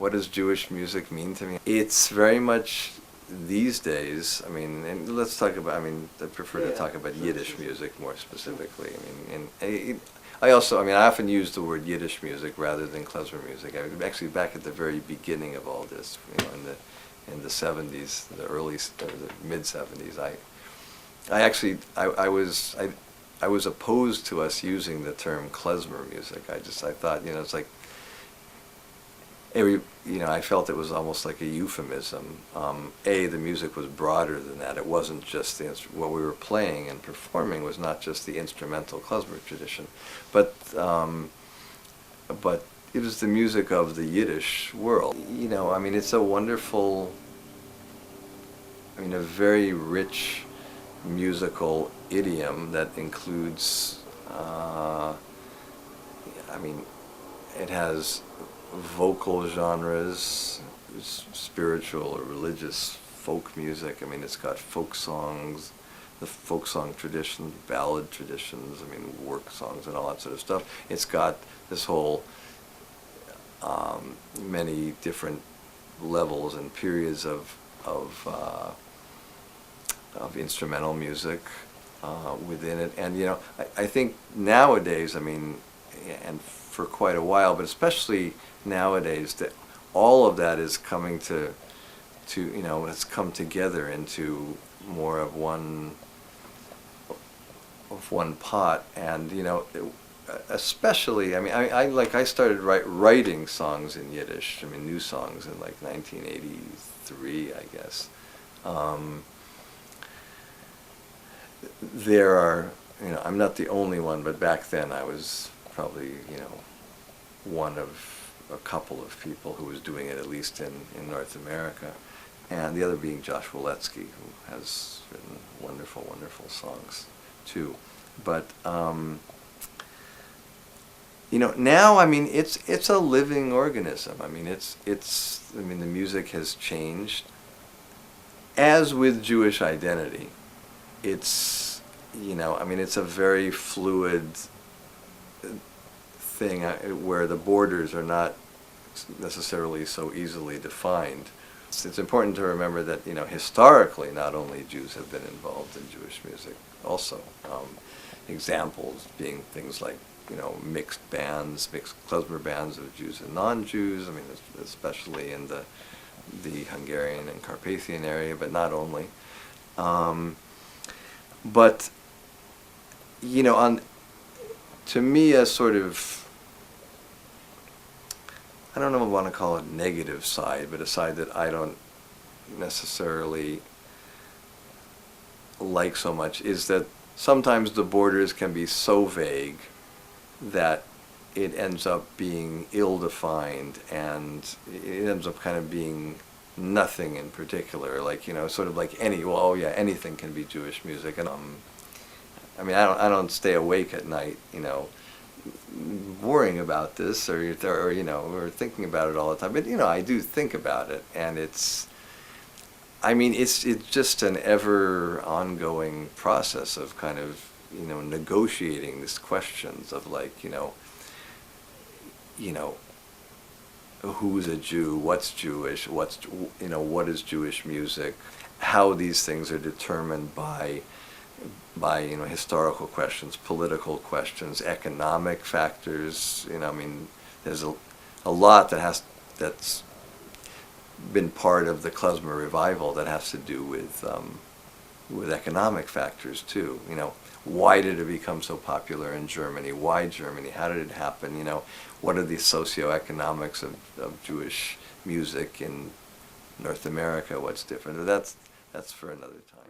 what does Jewish music mean to me? It's very much these days, I mean, and let's talk about, I mean, I prefer to talk about Yiddish music more specifically. I mean, and I also, I mean, I often use the word Yiddish music rather than klezmer music. Actually, back at the very beginning of all this, you know, in the 70s, the mid 70s, I was opposed to us using the term klezmer music. I thought, you know, it's like I felt it was almost like a euphemism. The music was broader than that. It wasn't just what we were playing and performing was not just the instrumental klezmer tradition, but it was the music of the Yiddish world. You know, I mean, it's a wonderful, I mean, a very rich musical idiom that includes, I mean, it has vocal genres, spiritual or religious folk music. I mean, it's got folk songs, the folk song tradition, ballad traditions, I mean, work songs and all that sort of stuff. It's got this whole many different levels and periods of instrumental music within it. And, you know, I think nowadays, I mean, and for quite a while, but especially nowadays, that all of that is coming to you know, it's come together into more of one pot. And, you know, especially, I mean, I started writing songs in Yiddish, I mean, new songs in like 1983, I guess. There are, you know, I'm not the only one, but back then I was probably, you know, one of a couple of people who was doing it, at least in North America, and the other being Josh Woletsky, who has written wonderful, wonderful songs too. But you know, now, I mean, it's a living organism. I mean, I mean, the music has changed. As with Jewish identity, it's, you know, I mean, it's a very fluid thing where the borders are not necessarily so easily defined. It's important to remember that, you know, historically, not only Jews have been involved in Jewish music, also examples being things like, you know, mixed klezmer bands of Jews and non-Jews. I mean, especially in the Hungarian and Carpathian area, but not only. But, you know, to me, a sort of, I don't know if I want to call it negative side, but a side that I don't necessarily like so much, is that sometimes the borders can be so vague that it ends up being ill-defined, and it ends up kind of being nothing in particular, like, you know, sort of like anything can be Jewish music. And I mean, I don't stay awake at night, you know, worrying about this or you know, or thinking about it all the time. But, you know, I do think about it, and it's just an ever ongoing process of kind of, you know, negotiating these questions of, like, you know, who's a Jew, what's Jewish, you know, what is Jewish music, how these things are determined by you know, historical questions, political questions, economic factors. You know, I mean, there's a lot that's been part of the klezmer revival that has to do with economic factors too. You know, why did it become so popular in Germany? Why Germany? How did it happen? You know, what are the socioeconomics of Jewish music in North America? What's different? That's for another time.